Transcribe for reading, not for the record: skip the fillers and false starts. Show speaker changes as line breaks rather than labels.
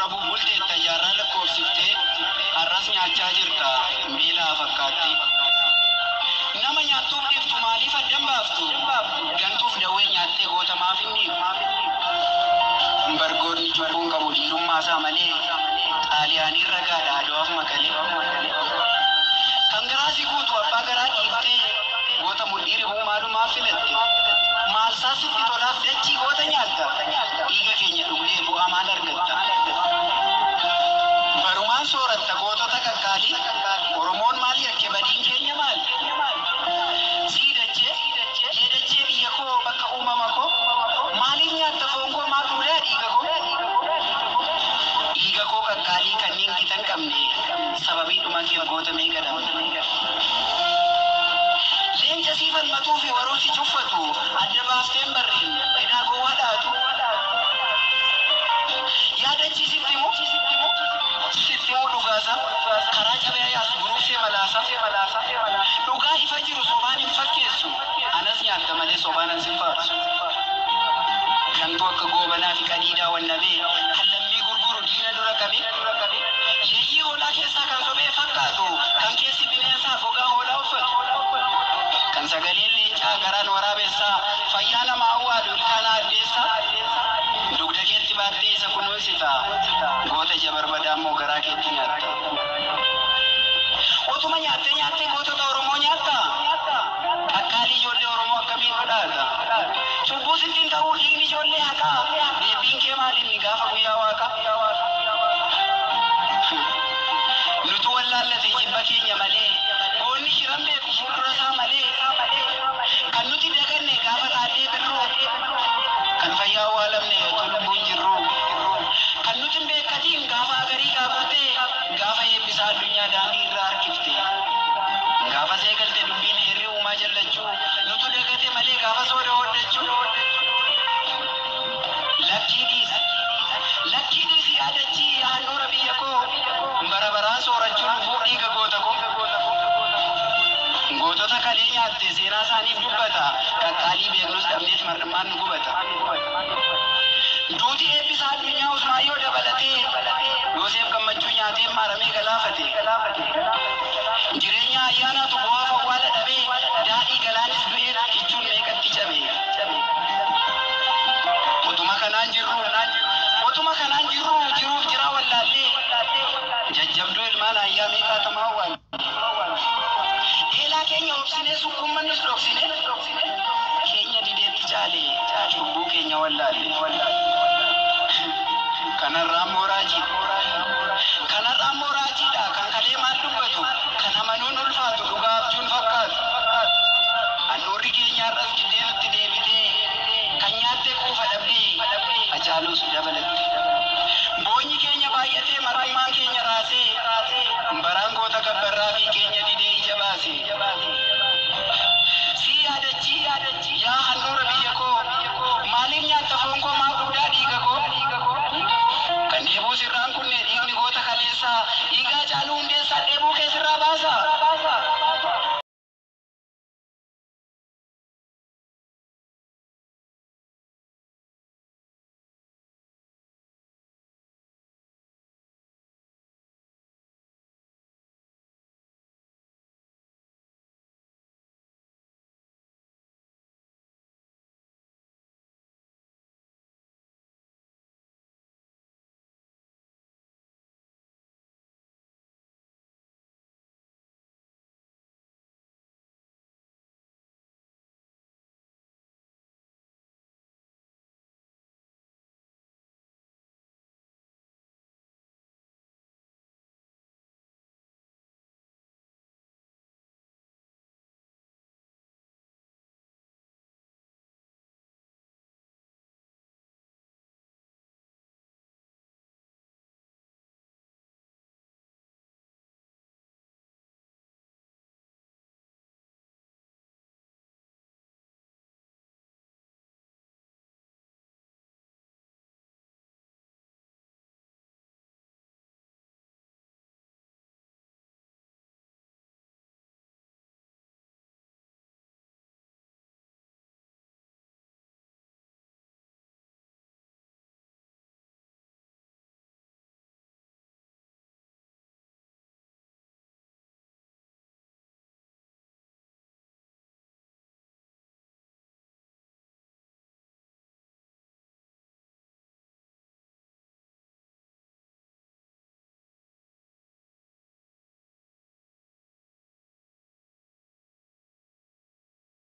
dura bubbulte tajaajila lakkoofsiftee arras nyaachaa jirta miila fakkaatti. Nama nyaattuuf dhiftu maaliif addan baaftu? Gantuuf dawwee nyaattee goota maaf hin dhiiftu? Bargoonni cubbuun qabu dhiirummaa isaa malee xaaliyaanii ragaadha aduwaaf makalee. Kan garaasi guutu abbaa garaa dhiiftee goota mudhiiri huumaalumaaf filatte. Maal saasitti tolaaf dachii goota nyaatta? Dhiiga keenya dhugdee bu'aa maal argatta? Barumaan sooratta gootota qaqqaalii. Oromoon maal yakke badiin keenya maal? Siidachee jeedachee biyya koo bakka uumama koo maaliif nyaatta foon koo maa turee dhiiga koo? Dhiiga koo qaqqaalii kanneen gita hin qabne sababii dhuma keef goota meeqa dhabne? Leenca si falmatuu fi waroo si cuffatu adda baafteen barreen hidhaa gowwaa dhaatu. Yaadachi sitti immoo dhugaasa karaa cabee yaasu guruufsee malaasa. Dhugaa ifa jiru sobaan hin fakkeessu anas nyaatta malee sobaan an sin faarsu. Gantuu akka goobanaa fi qadiidaa wannabee kan lammii gurguru diina dura qabee yeeyyii hoolaa keessaa kan sobee fakkaatu kan keessi bineensaa gogaa hoolaa uffatu. Kan sagaleen leencaa garaan waraabessaa fayyaa nama awwaalu ilkaan addeessaa. Dugda keetti baattee isa kunuunsita goota ija barbadaa immoo garaa keetti nyaatta. Otuma nyaattee gootota Oromoo nyaatta. Qaqqaalii ijoollee Oromoo akkamiin dhodhaata? Cubbuu sittiin ta'uu dhiigni ijoollee haqaa. Deebiin kee maaliin gaafa guyyaa waaqa? Nutu wallaallate jibba keenya malee goonni shiran beeku fuuldura isaa malee. Kan nuti daganne gaafa taatee birroo kan fayyaa awwaalamne tulluun jirru. Kan nuti hin beekatiin gaafa agarii gaafattee gaafa eebbisaa addunyaa daandii irraa harkifte. Gaafa seegalte dubbiin hirree uumaa jallachuu nutu dagate malee gaafa sooda hoddachuu. Lakkii dhiisi yaadachii handhuura biyya koo bara baraan soorachuun lubuu dhiiga goota koo. Gootota kalee nyaatte seenaa isaaniif dubbata qaqqaalii beeknus dhabneet mar'immaan nu gubata. Duuti eebbisaa addunyaa Usmaayyoo dabalatee Yoosef gammachuu nyaatee maaramee galaafate. Jireenya ayyaanaatu bu'aaf awwaala dhabee daadhii galaanis du'ee rakkichuun meeqatti cabe. Otuma kanaan jiruuf jira wallaallee jajjabduu ilmaan ayyaa meeqaa tamaa awwaale. Eelaa keenya obsinee sukkuummannis dhoksine keenya dideetti caale cubbuu keenya wallaalle. Kanarraan mooraajiidha kan kalee maal dubbatu kan amanuun ulfaatu dhugaa abjuun fakkaatu. Handhuurri keenya har'as giddeenutti deebitee kan nyaattee quufa dhabdee ajaaluus dabalatte.